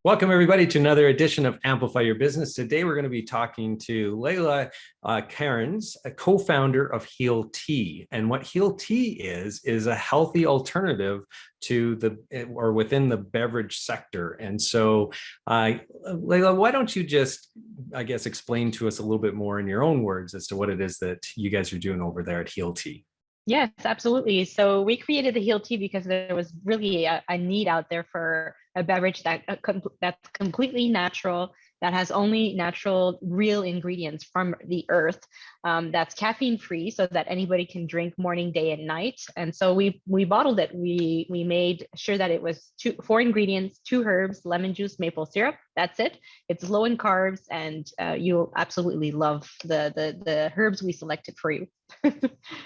Welcome, everybody, to another edition of Amplify Your Business. Today, we're going to be talking to Leila Kairns, a co-founder of HealTea. And what HealTea is a healthy alternative to within the beverage sector. And so, Leila, why don't you just, explain to us a little bit more in your own words as to what it is that you guys are doing over there at HealTea? Yes, absolutely. So we created the Heal Tea because there was really a need out there for a beverage that's completely natural, that has only natural, real ingredients from the earth, that's caffeine free, so that anybody can drink morning, day, and night. And so we bottled it. We made sure that it was four ingredients: two herbs, lemon juice, maple syrup. That's it. It's low in carbs, and you'll absolutely love the herbs we selected for you.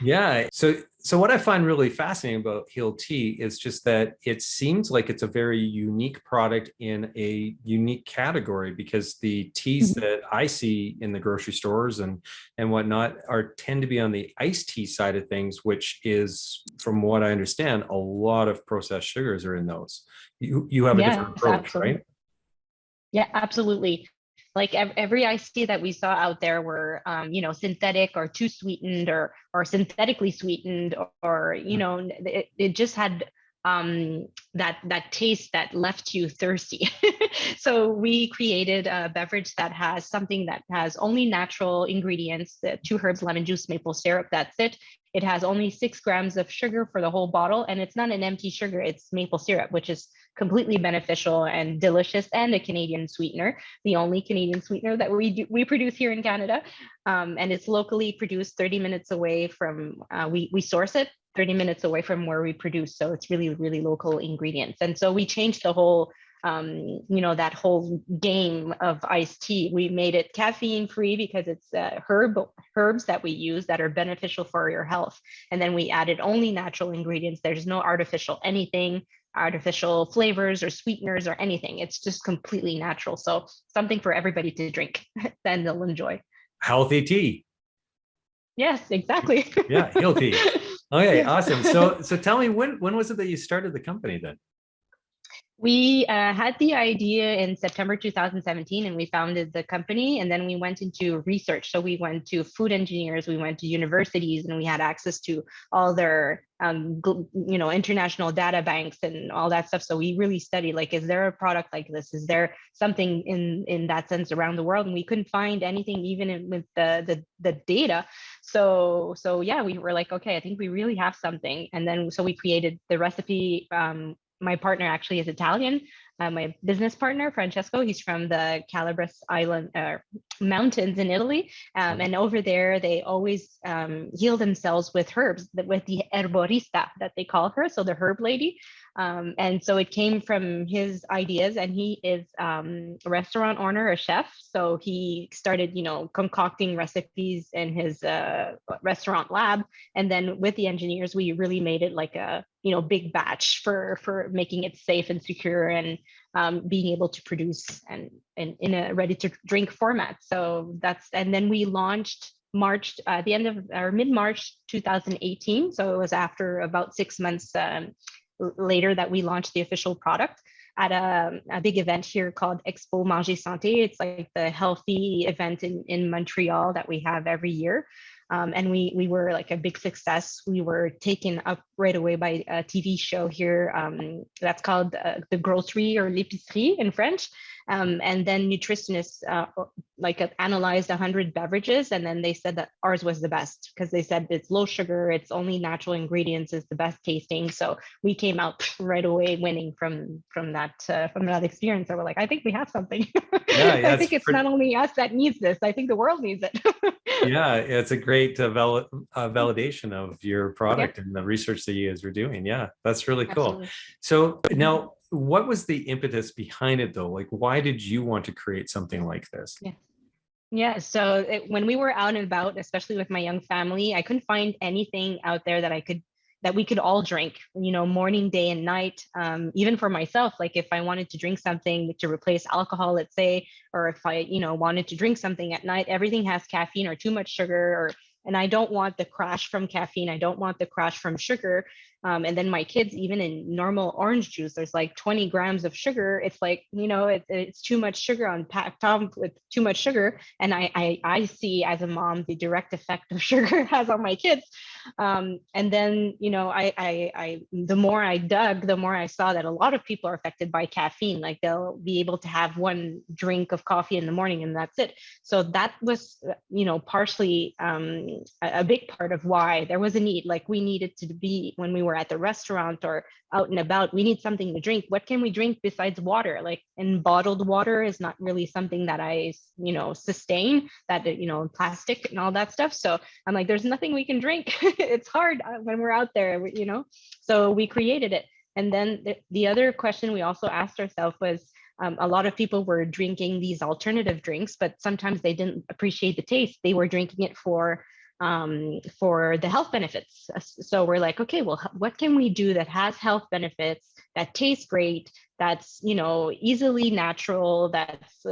Yeah. So what I find really fascinating about HealTea is just that it seems like it's a very unique product in a unique category, because the teas that I see in the grocery stores and whatnot tend to be on the iced tea side of things, which is, from what I understand, a lot of processed sugars are in those. You have a Yes, different approach, absolutely. right? Yeah, absolutely. Like every iced tea that we saw out there were, synthetic or too sweetened or synthetically sweetened, or it just had that taste that left you thirsty. So we created a beverage that has something that has only natural ingredients: the two herbs, lemon juice, maple syrup. That's it. It has only 6 grams of sugar for the whole bottle, and it's not an empty sugar. It's maple syrup, which is completely beneficial and delicious, and a Canadian sweetener, the only Canadian sweetener that we produce here in Canada. And it's locally produced 30 minutes away from, we source it 30 minutes away from where we produce. So it's really, really local ingredients. And so we changed the whole, that whole game of iced tea. We made it caffeine free because it's herbs that we use that are beneficial for your health. And then we added only natural ingredients. There's no artificial anything, artificial flavors or sweeteners or anything. It's just completely natural. So something for everybody to drink and they'll enjoy. Healthy tea. Yes, exactly. Yeah, HealTea. Okay, Yeah. awesome. So tell me, when was it that you started the company then? We had the idea in September 2017, and we founded the company. And then we went into research. So we went to food engineers, we went to universities, and we had access to all their, international data banks and all that stuff. So we really studied, like, is there a product like this? Is there something in that sense around the world? And we couldn't find anything, even with the data. So yeah, we were like, okay, I think we really have something. And then so we created the recipe. My partner actually is Italian. My business partner, Francesco, he's from the Calabres Island mountains in Italy. And over there, they always heal themselves with herbs, with the herborista that they call her, so the herb lady. And so it came from his ideas, and he is a restaurant owner, a chef. So he started, concocting recipes in his restaurant lab. And then with the engineers, we really made it like a, big batch for making it safe and secure, and being able to produce and in a ready to drink format. So and then we launched March, the end of or mid-March 2018. So it was after about 6 months later that we launched the official product at a big event here called Expo Manger Santé. It's like the healthy event in Montreal that we have every year. And we were like a big success. We were taken up right away by a TV show here that's called The Grocery, or L'Épicerie in French. And then nutritionists analyzed 100 beverages, and then they said that ours was the best, because they said it's low sugar, it's only natural ingredients, is the best tasting. So we came out right away winning from that experience. So we're like, I think we have something. Yeah, yeah, I think it's not only us that needs this. I think the world needs it. yeah, it's a great validation of your Yeah, product and the research that you guys were doing. Yeah, that's really cool. absolutely. So now, what was the impetus behind it though? Like, why did you want to create something like this? Yeah. Yeah. So when we were out and about, especially with my young family, I couldn't find anything out there that we could all drink, morning, day, and night. Even for myself, like if I wanted to drink something to replace alcohol, let's say, or if I, wanted to drink something at night, everything has caffeine or too much sugar, and I don't want the crash from caffeine. I don't want the crash from sugar. And then my kids, even in normal orange juice, there's like 20 grams of sugar. It's like, it's too much sugar on packed on with too much sugar. And I see as a mom the direct effect of sugar has on my kids. And then, the more I dug, the more I saw that a lot of people are affected by caffeine. Like they'll be able to have one drink of coffee in the morning and that's it. So that was, partially a big part of why there was a need. Like we needed to be, when we were at the restaurant or out and about, we need something to drink. What can we drink besides water? Like, and bottled water is not really something that I, sustain, that, plastic and all that stuff. So I'm like, there's nothing we can drink. It's hard when we're out there, so we created it. And then the other question we also asked ourselves was, a lot of people were drinking these alternative drinks, but sometimes they didn't appreciate the taste. They were drinking it for the health benefits. So we're like, okay, well, what can we do that has health benefits, that tastes great, that's, easily natural, that's,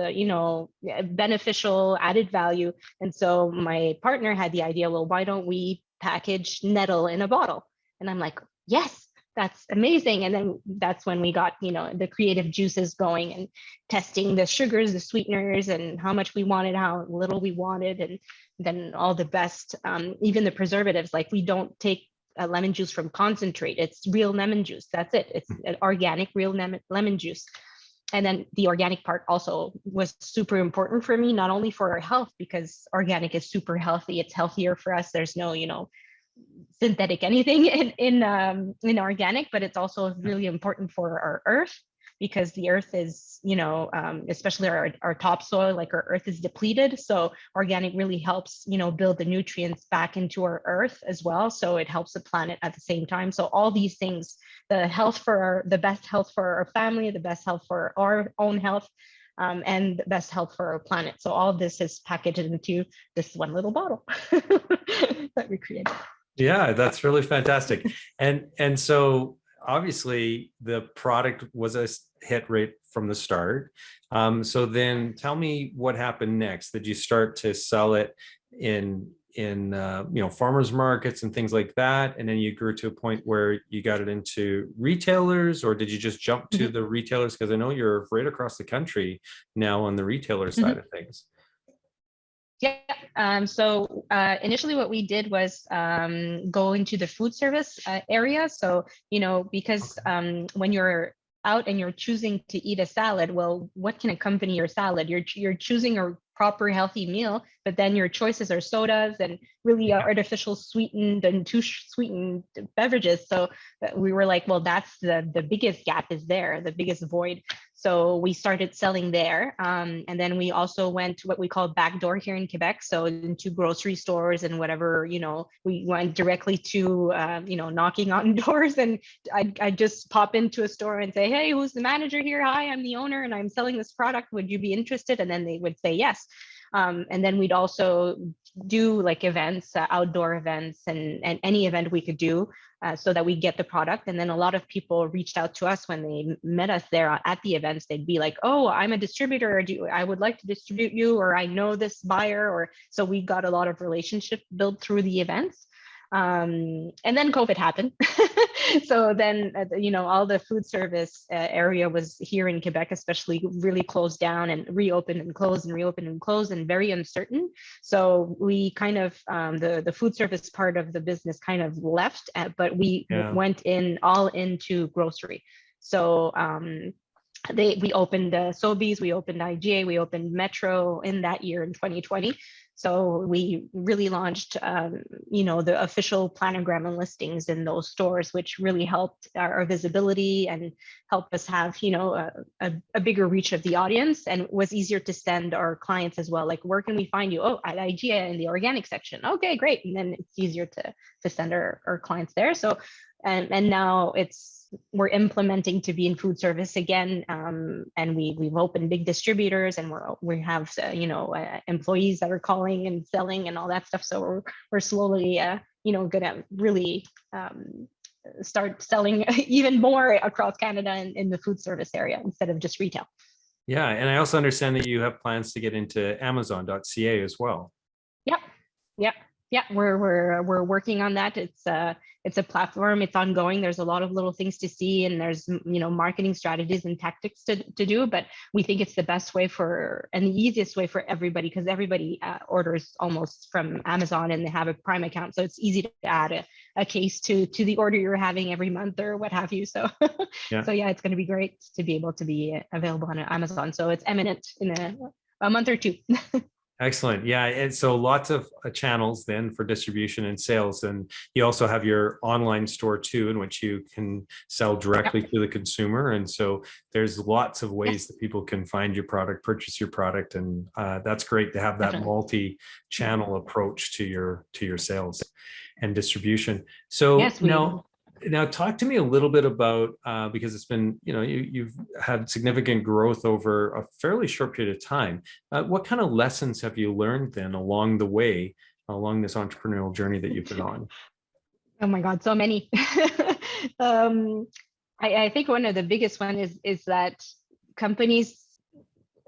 beneficial, added value. And so my partner had the idea, well, why don't we package nettle in a bottle? And I'm like, yes, that's amazing. And then that's when we got, the creative juices going and testing the sugars, the sweeteners, and how much we wanted, how little we wanted, and then all the best, even the preservatives. Like we don't take a lemon juice from concentrate. It's real lemon juice. That's it. It's an organic, real lemon juice. And then the organic part also was super important for me, not only for our health, because organic is super healthy. It's healthier for us. There's no, synthetic anything in organic, but it's also really important for our earth, because the earth is, especially our topsoil, like our earth is depleted. So organic really helps, build the nutrients back into our earth as well. So it helps the planet at the same time. So all these things, the best health for our family, the best health for our own health, and the best health for our planet. So all of this is packaged into this one little bottle that we created. Yeah, that's really fantastic. And so obviously the product was a hit right from the start. So then tell me what happened next. Did you start to sell it in farmers markets and things like that, and then you grew to a point where you got it into retailers, or did you just jump to the retailers? Because I know you're right across the country now on the retailer side of things. Yeah. So initially what we did was go into the food service area. So, because when you're out and you're choosing to eat a salad, well, what can accompany your salad? You're choosing a proper healthy meal, but then your choices are sodas and really artificial sweetened and too sweetened beverages. So we were like, well, that's the biggest gap is there, the biggest void. So we started selling there. And then we also went to what we call backdoor here in Quebec. So into grocery stores and whatever, we went directly to, knocking on doors. And I just pop into a store and say, hey, who's the manager here? Hi, I'm the owner and I'm selling this product. Would you be interested? And then they would say yes. And then we'd also do like events, outdoor events, and any event we could do so that we get the product. And then a lot of people reached out to us when they met us there at the events. They'd be like, oh, I'm a distributor. I would like to distribute you, or I know this buyer. Or so we got a lot of relationship built through the events. And then COVID happened. So then, all the food service area was here in Quebec, especially, really closed down and reopened and closed and reopened and closed, and very uncertain. So we kind of, the food service part of the business kind of left, but we went all into grocery. So we opened Sobeys, we opened IGA, we opened Metro in that year in 2020. So we really launched, the official planogram and listings in those stores, which really helped our visibility and helped us have, a bigger reach of the audience, and was easier to send our clients as well. Like, where can we find you? Oh, at IGA in the organic section. Okay, great. And then it's easier to send our clients there. So, and now we're implementing to be in food service again, and we've opened big distributors, and we have employees that are calling and selling and all that stuff. So we're slowly gonna really start selling even more across Canada in the food service area instead of just retail. Yeah, and I also understand that you have plans to get into Amazon.ca as well. Yep. Yeah, we're working on that. It's a platform. It's ongoing. There's a lot of little things to see, and there's marketing strategies and tactics to do. But we think it's the best way for and the easiest way for everybody, because everybody orders almost from Amazon and they have a Prime account, so it's easy to add a case to the order you're having every month or what have you. So Yeah. so yeah, it's going to be great to be able to be available on Amazon. So it's imminent in a month or two. Excellent. Yeah. And so lots of channels then for distribution and sales. And you also have your online store too, in which you can sell directly to the consumer. And so there's lots of ways that people can find your product, purchase your product. And that's great to have that Definitely. multi-channel approach to your sales and distribution. So Yes, now talk to me a little bit about because it's been, you've had significant growth over a fairly short period of time. What kind of lessons have you learned then along the way, along this entrepreneurial journey that you've been on? Oh my God, so many. um, I think one of the biggest one is that companies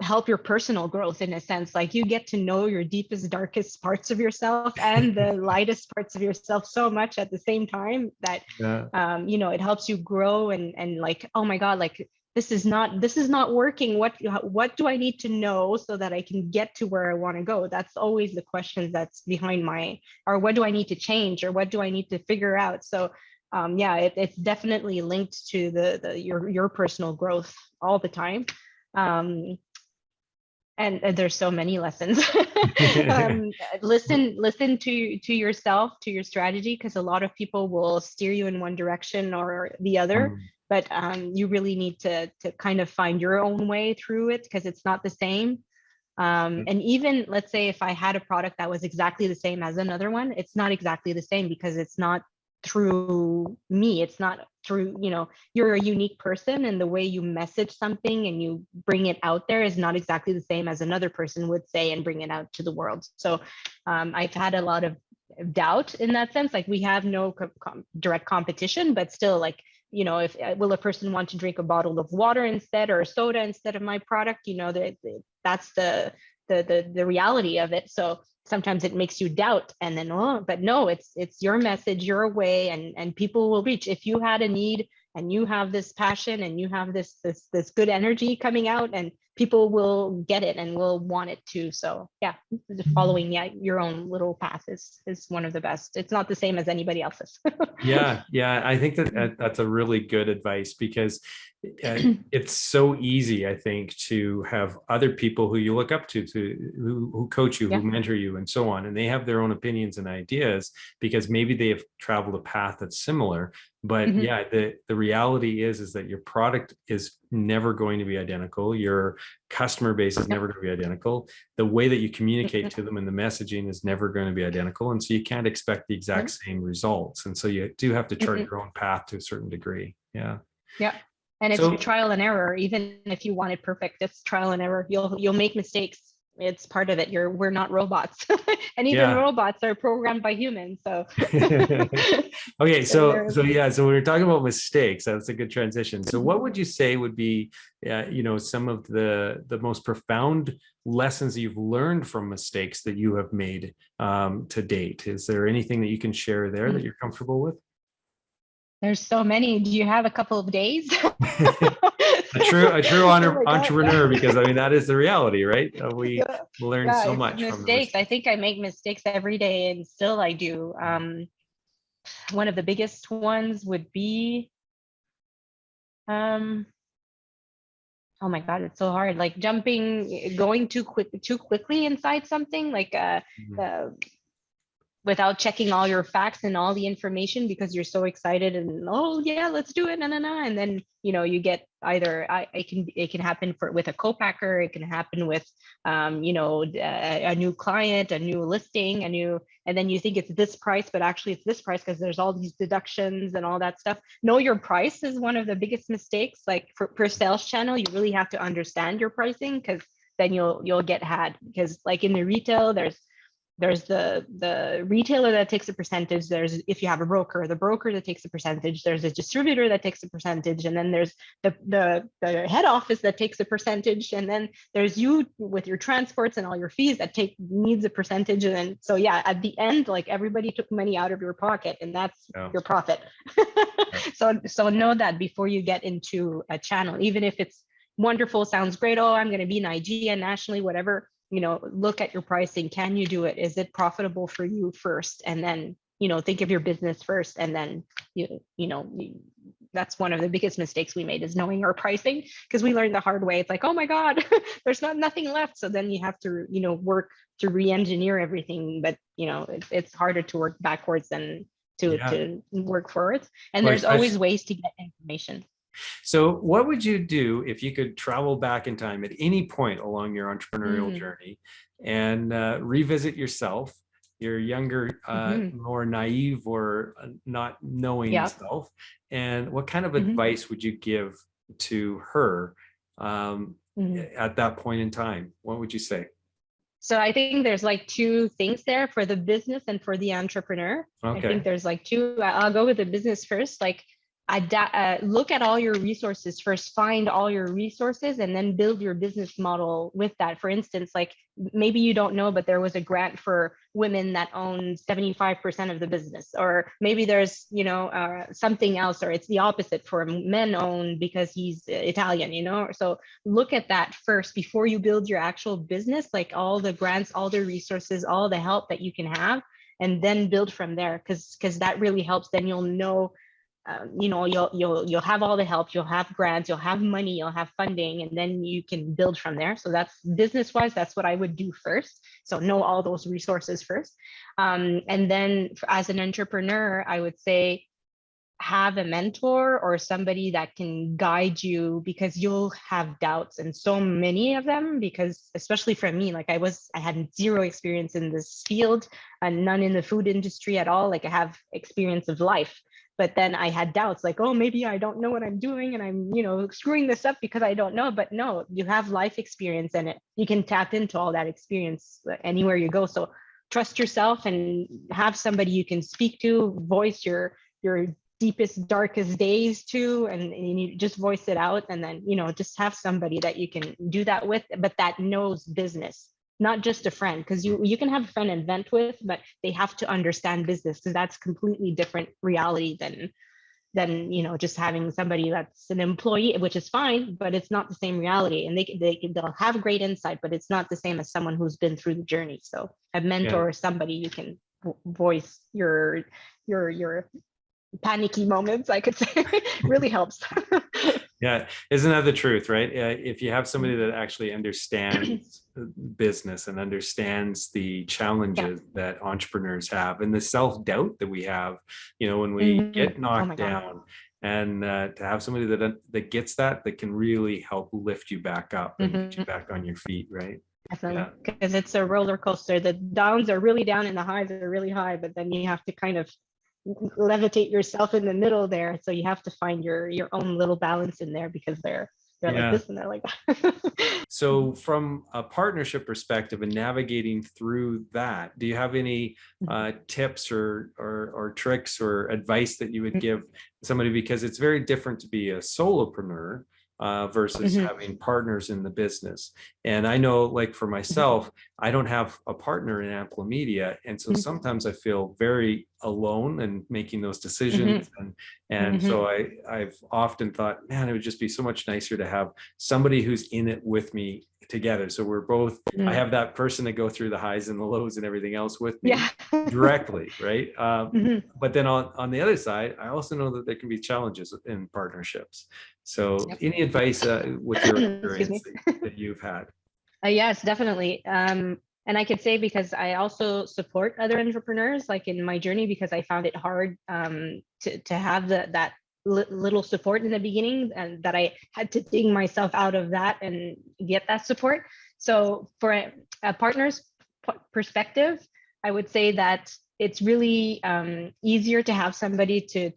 help your personal growth in a sense. Like you get to know your deepest, darkest parts of yourself and the lightest parts of yourself so much at the same time that Yeah. it helps you grow and like, oh my God, like this is not working. What do I need to know so that I can get to where I want to go? That's always the question that's behind or what do I need to change or what do I need to figure out? So yeah, it's definitely linked to your personal growth all the time. And there's so many lessons. Listen to yourself, to your strategy, because a lot of people will steer you in one direction or the other, but you really need to kind of find your own way through it, because it's not the same. And even let's say if I had a product that was exactly the same as another one, it's not exactly the same because it's not through me. It's not through, you're a unique person, and the way you message something and you bring it out there is not exactly the same as another person would say and bring it out to the world. So I've had a lot of doubt in that sense. Like we have no direct competition, but still, like, if will a person want to drink a bottle of water instead or soda instead of my product? That's the reality of it. So sometimes it makes you doubt, and then but no, it's your message, your way, and people will reach. If you had a need and you have this passion and you have this good energy coming out, and people will get it and will want it too. So yeah, following your own little path is one of the best. It's not the same as anybody else's. Yeah, I think that's a really good advice, because it's so easy, I think, to have other people who you look up to who coach you, who mentor you, and so on, and they have their own opinions and ideas because maybe they have traveled a path that's similar. But yeah, the reality is that your product is never going to be identical. Your customer base is never going to be identical. The way that you communicate to them and the messaging is never going to be identical. And so you can't expect the exact same results. And so you do have to chart your own path to a certain degree. Yeah. Yeah. And it's trial and error. Even if you want it perfect, it's trial and error. You'll make mistakes. It's part of it. We're not robots. And even robots are programmed by humans. So okay, so when we're talking about mistakes, that's a good transition. So what would you say would be some of the most profound lessons you've learned from mistakes that you have made to date? Is there anything that you can share there that you're comfortable with? There's so many. Do you have a couple of days? a true entrepreneur, because I mean that is the reality, right? We learn so much mistakes. from mistakes. I think I make mistakes every day, and still I do. One of the biggest ones would be, oh my God, it's so hard. Like going too quickly inside something, like without checking all your facts and all the information because you're so excited and oh yeah, let's do it, and then you get either it can happen with a co-packer, it can happen with a new client, a new listing, and then you think it's this price, but actually it's this price because there's all these deductions and all that stuff. Know your price is one of the biggest mistakes. Like per sales channel, you really have to understand your pricing, because then you'll get had, because like in the retail, there's there's the retailer that takes a percentage. There's, if you have a broker, the broker that takes a percentage. There's a distributor that takes a percentage, and then there's the head office that takes a percentage, and then there's you with your transports and all your fees that needs a percentage. And then, so yeah, at the end, like, everybody took money out of your pocket, and that's your profit. So know that before you get into a channel, even if it's wonderful, sounds great, oh, I'm going to be in IGN nationally, whatever, look at your pricing. Can you do it? Is it profitable for you first? And then, think of your business first. And then, that's one of the biggest mistakes we made, is knowing our pricing, because we learned the hard way. It's like, oh my God, there's nothing left. So then you have to, work to re-engineer everything. But, it's harder to work backwards than to work forwards. And there's always ways to get information. So what would you do if you could travel back in time at any point along your entrepreneurial journey and revisit yourself, your younger, more naive or not knowing self? And what kind of advice would you give to her at that point in time? What would you say? So I think there's like two things there for the business and for the entrepreneur. Okay. I think there's like two. I'll go with the business first. Like, look at all your resources first, find all your resources, and then build your business model with that. For instance, like, maybe you don't know, but there was a grant for women that own 75% of the business, or maybe there's, something else, or it's the opposite for men owned because he's Italian, so look at that first before you build your actual business, like all the grants, all the resources, all the help that you can have, and then build from there, because that really helps. Then you'll know, you'll have all the help, you'll have grants, you'll have money, you'll have funding, and then you can build from there. So that's business wise, that's what I would do first. So know all those resources first. And then as an entrepreneur, I would say have a mentor or somebody that can guide you, because you'll have doubts, and so many of them, because especially for me, like I had zero experience in this field and none in the food industry at all. Like, I have experience of life. But then I had doubts, like, oh, maybe I don't know what I'm doing, and I'm, screwing this up because I don't know. But no, you have life experience, and you can tap into all that experience anywhere you go. So trust yourself and have somebody you can speak to, voice your deepest, darkest days to, and you just voice it out. And then, just have somebody that you can do that with, but that knows business. Not just a friend, because you can have a friend and vent with, but they have to understand business, because that's completely different reality than just having somebody that's an employee, which is fine, but it's not the same reality. And they'll have great insight, but it's not the same as someone who's been through the journey. So a mentor or somebody you can voice your panicky moments, I could say, really helps. Yeah, isn't that the truth, right? If you have somebody that actually understands business and understands the challenges that entrepreneurs have, and the self-doubt that we have, when we get knocked down, and to have somebody that gets that can really help lift you back up and get you back on your feet, right? Definitely, because it's a roller coaster. The downs are really down and the highs are really high, but then you have to kind of levitate yourself in the middle there. So you have to find your own little balance in there, because they're like this and they're like that. So from a partnership perspective and navigating through that, do you have any tips or tricks or advice that you would give somebody? Because it's very different to be a solopreneur versus having partners in the business. And I know, like for myself, I don't have a partner in Ampla Media. And so sometimes I feel very alone and making those decisions. And so I've often thought, man, it would just be so much nicer to have somebody who's in it with me together. So we're both, I have that person to go through the highs and the lows and everything else with me directly, right? But then on the other side, I also know that there can be challenges in partnerships. So any advice with your experience that you've had? Yes, definitely. And I could say, because I also support other entrepreneurs, like in my journey, because I found it hard to have that little support in the beginning, and that I had to dig myself out of that and get that support. So for a partner's perspective, I would say that it's really easier to have somebody to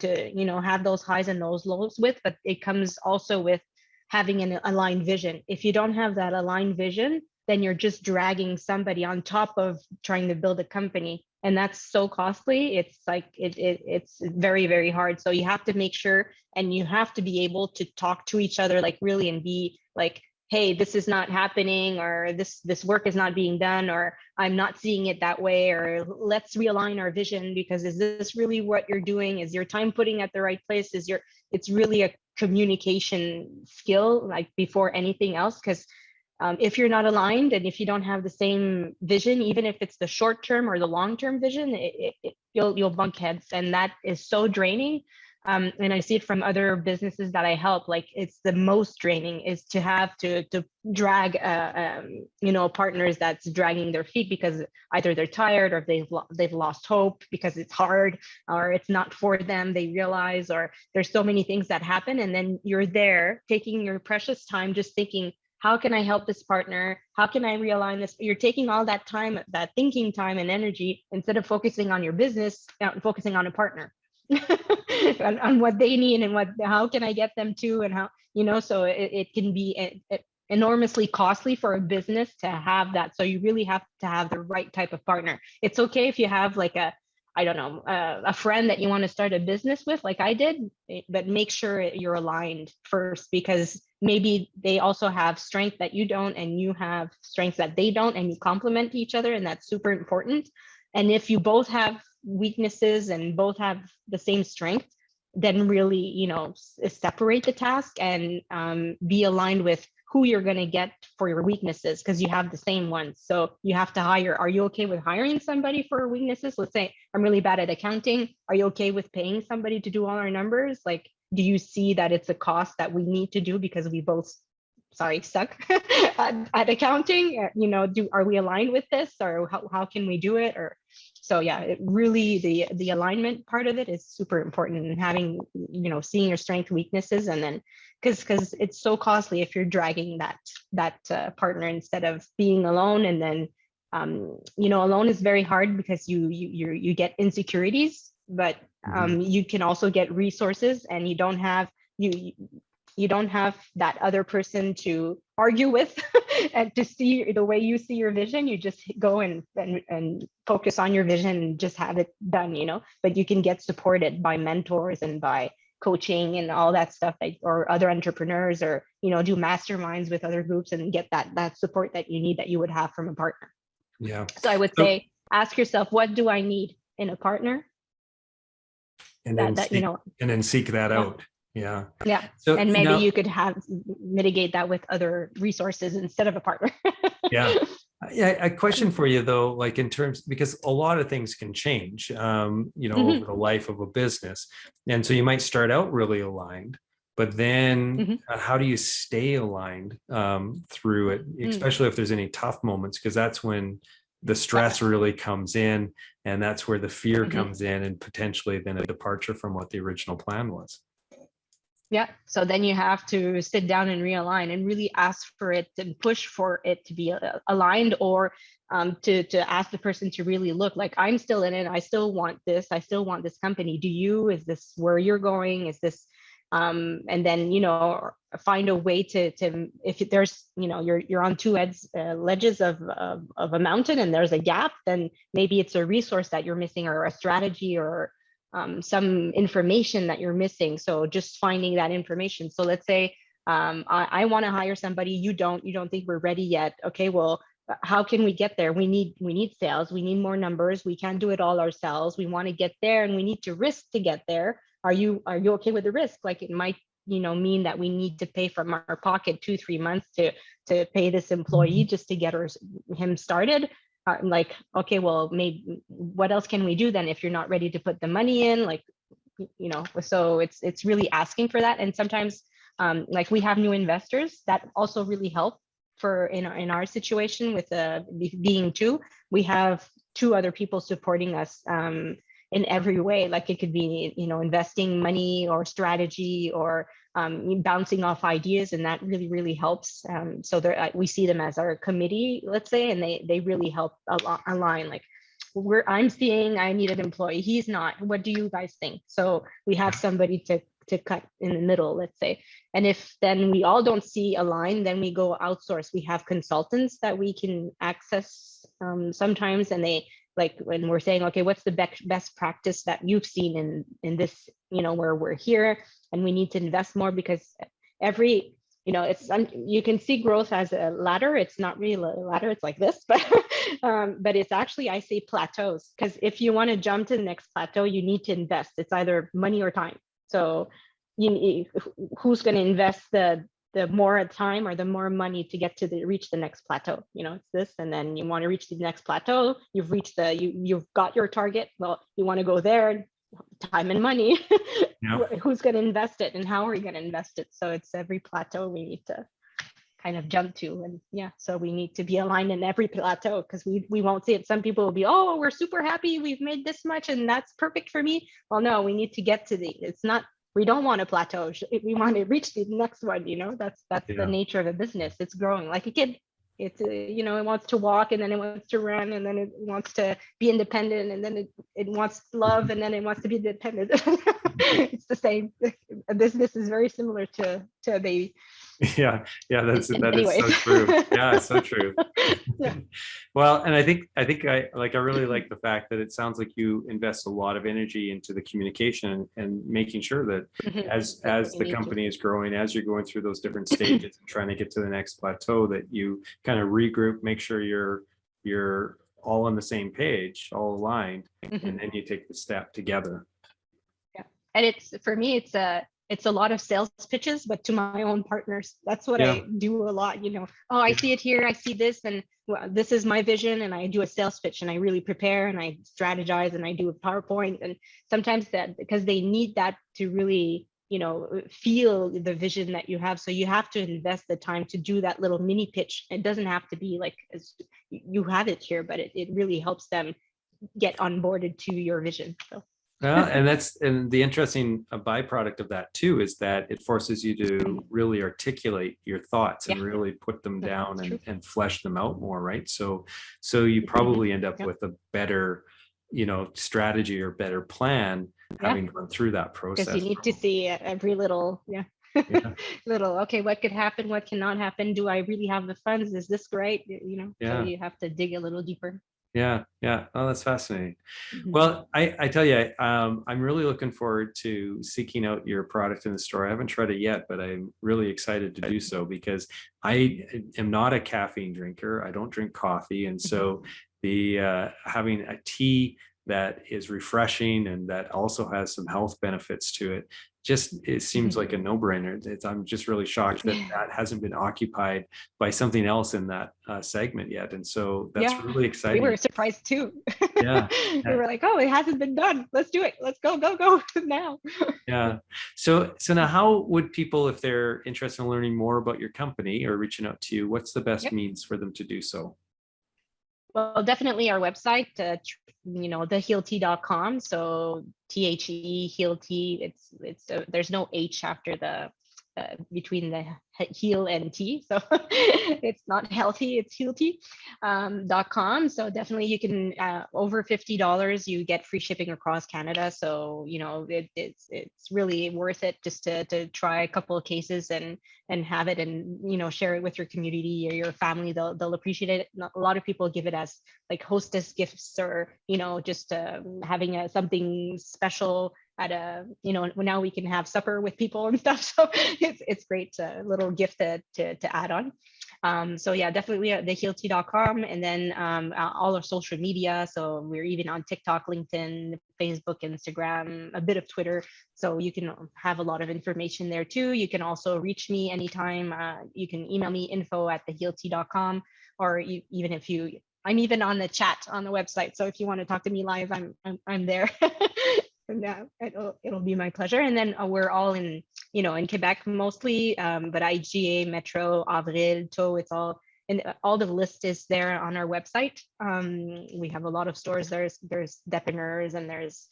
have those highs and those lows with, but it comes also with having an aligned vision. If you don't have that aligned vision, then you're just dragging somebody on top of trying to build a company. And that's so costly. It's like, it's very, very hard. So you have to make sure, and you have to be able to talk to each other, like really, and be like, hey, this is not happening, or this work is not being done, or I'm not seeing it that way, or let's realign our vision, because is this really what you're doing? Is your time putting at the right place? It's really a communication skill, like before anything else, because if you're not aligned, and if you don't have the same vision, even if it's the short term or the long term vision, you'll bump heads, and that is so draining. And I see it from other businesses that I help. Like, it's the most draining is to have to drag partners that's dragging their feet, because either they're tired, or they've lost hope because it's hard, or it's not for them, they realize, or there's so many things that happen, and then you're there taking your precious time just thinking, how can I help this partner? How can I realign this? You're taking all that time, that thinking time and energy, instead of focusing on your business, focusing on a partner, on what they need, and how can I get them to, and how, so it can be enormously costly for a business to have that. So you really have to have the right type of partner. It's okay if you have like a friend that you want to start a business with, like I did, but make sure you're aligned first, because maybe they also have strength that you don't, and you have strengths that they don't, and you complement each other, and that's super important. And if you both have weaknesses and both have the same strength, then really, separate the task, and be aligned with who you're going to get for your weaknesses, because you have the same ones. So you have to are you okay with hiring somebody for weaknesses? Let's say I'm really bad at accounting. Are you okay with paying somebody to do all our numbers? Like, do you see that it's a cost that we need to do because we both, suck at accounting? Are we aligned with this, or how can we do it? Or so yeah, it really, the alignment part of it is super important, and having, seeing your strength, weaknesses, and then because it's so costly if you're dragging that partner instead of being alone. And then alone is very hard because you get insecurities, but you can also get resources, and you don't have that other person to argue with and to see the way you see your vision. You just go and focus on your vision and just have it done, but you can get supported by mentors and by coaching and all that stuff, or other entrepreneurs, or do masterminds with other groups, and get that support that you need, that you would have from a partner. Yeah. So I would say, ask yourself, what do I need in a partner? And then seek that out. Yeah. Yeah. So, and maybe you could mitigate that with other resources instead of a partner. Yeah. A question for you though, like in terms, because a lot of things can change, over the life of a business. And so you might start out really aligned, but then how do you stay aligned through it, especially if there's any tough moments, because that's when the stress really comes in, and that's where the fear comes in, and potentially then a departure from what the original plan was. Yeah. So then you have to sit down and realign, and really ask for it and push for it to be aligned, or to ask the person to really look like, I'm still in it. I still want this. I still want this company. Is this where you're going? Is this, and then, find a way to if there's, you're on two ledges of a mountain, and there's a gap, then maybe it's a resource that you're missing, or a strategy, or some information that you're missing. So just finding that information. So let's say I want to hire somebody, you don't think we're ready yet. Okay, well, how can we get there? We need sales, we need more numbers, we can't do it all ourselves, we want to get there, and we need to risk to get there. Are you okay with the risk? Like, it might mean that we need to pay from our pocket 2-3 months to pay this employee just to get him started. Like, okay, well, maybe what else can we do then if you're not ready to put the money in? Like, so it's really asking for that. And sometimes like, we have new investors that also really help in our situation with being two. We have 2 other people supporting us in every way. Like, it could be, investing money or strategy, or bouncing off ideas, and that really, really helps. So we see them as our committee, let's say, and they really help align. Like, I'm seeing I need an employee, he's not. What do you guys think? So we have somebody to cut in the middle, let's say. And if then we all don't see a line, then we go outsource. We have consultants that we can access sometimes, and they, like when we're saying, okay, what's the best practice that you've seen in this, where we're here and we need to invest more, because every, it's you can see growth as a ladder. It's not really a ladder, it's like this, but it's actually, I say plateaus, because if you want to jump to the next plateau, you need to invest. It's either money or time. So who's going to invest the more time or the more money to get to reach the next plateau? It's this, and then you want to reach the next plateau. You've reached you've got your target. Well, you want to go there, time and money. Yep. Who's going to invest it, and how are we going to invest it? So it's every plateau we need to kind of jump to, and so we need to be aligned in every plateau, because we won't see it. Some people will be, oh, we're super happy, we've made this much and that's perfect for me. Well, no, we need to get to it's not, we don't want a plateau, we want to reach the next one. That's the nature of a business. It's growing like a kid. It's it wants to walk, and then it wants to run, and then it wants to be independent, and then it wants love, and then it wants to be independent. It's the same. A business is very similar to a baby. Yeah, that is so true. Yeah, it's so true. Yeah. Well, and I think I really like the fact that it sounds like you invest a lot of energy into the communication and making sure that as the company is growing, as you're going through those different stages and trying to get to the next plateau, that you kind of regroup, make sure you're all on the same page, all aligned, and then you take the step together. Yeah, and it's, for me, it's a lot of sales pitches, but to my own partners. That's what I do a lot. Oh, I see it here, I see this, and this is my vision, and I do a sales pitch, and I really prepare, and I strategize, and I do a PowerPoint. And sometimes that, because they need that to really, feel the vision that you have. So you have to invest the time to do that little mini pitch. It doesn't have to be like, you have it here, but it really helps them get onboarded to your vision. So. Well, and the interesting byproduct of that too is that it forces you to really articulate your thoughts and really put them down and flesh them out more, right? So you probably end up with a better, strategy or better plan having gone through that process. Because you need to see every little, little, okay, what could happen, what cannot happen? Do I really have the funds? Is this right? So you have to dig a little deeper. Yeah. Oh, that's fascinating. Well, I tell you, I'm really looking forward to seeking out your product in the store. I haven't tried it yet, but I'm really excited to do so, because I am not a caffeine drinker. I don't drink coffee. And so the having a tea that is refreshing and that also has some health benefits to it, it seems like a no-brainer. I'm just really shocked that hasn't been occupied by something else in that segment yet. And so that's really exciting. We were surprised too. Yeah. We were like, oh, it hasn't been done. Let's do it. Let's go now. Yeah. So now, how would people, if they're interested in learning more about your company or reaching out to you, what's the best means for them to do so? Well, definitely our website, thehealtea.com. So THE HealTea. It's there's no H after the between the heal and tea, so it's not healthy, it's HealTea.com. So definitely you can over $50 you get free shipping across Canada. So it's really worth it just to try a couple of cases and have it, and share it with your community or your family. They'll appreciate it. A lot of people give it as like hostess gifts, or just having something special at now we can have supper with people and stuff. So it's great, little gift to add on. So yeah, definitely thehealtea.com, and then all our social media. So we're even on TikTok, LinkedIn, Facebook, Instagram, a bit of Twitter. So you can have a lot of information there too. You can also reach me anytime. You can email me info@thehealtea.com, or even I'm even on the chat on the website. So if you want to talk to me live, I'm there. Yeah, it'll be my pleasure. And then we're all in Quebec mostly, but IGA, Metro, Avril, Tow, it's all, and all the list is there on our website. We have a lot of stores. There's dépanneurs, and there's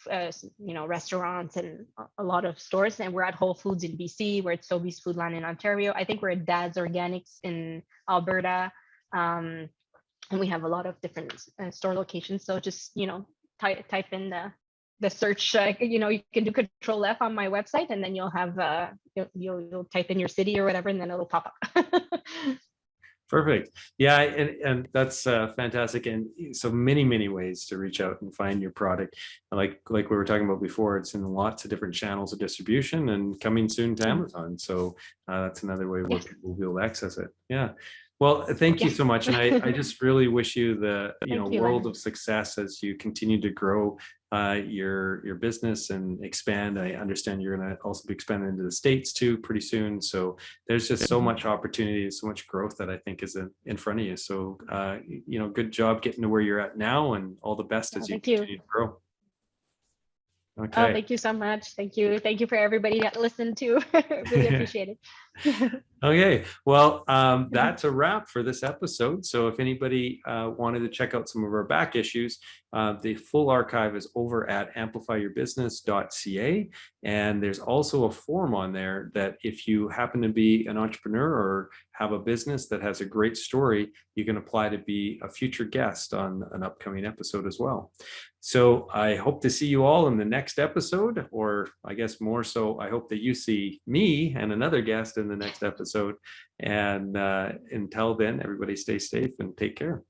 restaurants, and a lot of stores. And we're at Whole Foods in BC. We're at Sobeys Foodland in Ontario. I think we're at Dad's Organics in Alberta. And we have a lot of different store locations. So just type in the search, you can do Control F on my website, and then you'll have you'll type in your city or whatever, and then it'll pop up. Perfect. Yeah, and that's fantastic. And so many ways to reach out and find your product. Like we were talking about before, it's in lots of different channels of distribution and coming soon to Amazon. So that's another way where people will be able to access it. Yeah. Well, thank you so much. And I just really wish you the world of success as you continue to grow your business and expand. I understand you're going to also be expanding into the States too pretty soon. So there's just so much opportunity, so much growth that I think is in front of you. So good job getting to where you're at now, and all the best as you continue to grow. Okay. Oh, thank you so much. Thank you for everybody that listened to. Really appreciate it. Okay, well, that's a wrap for this episode. So if anybody wanted to check out some of our back issues, the full archive is over at amplifyyourbusiness.ca. And there's also a form on there that if you happen to be an entrepreneur or have a business that has a great story, you can apply to be a future guest on an upcoming episode as well. So I hope to see you all in the next episode, or I guess more so, I hope that you see me and another guest in the next episode. And until then, everybody stay safe and take care.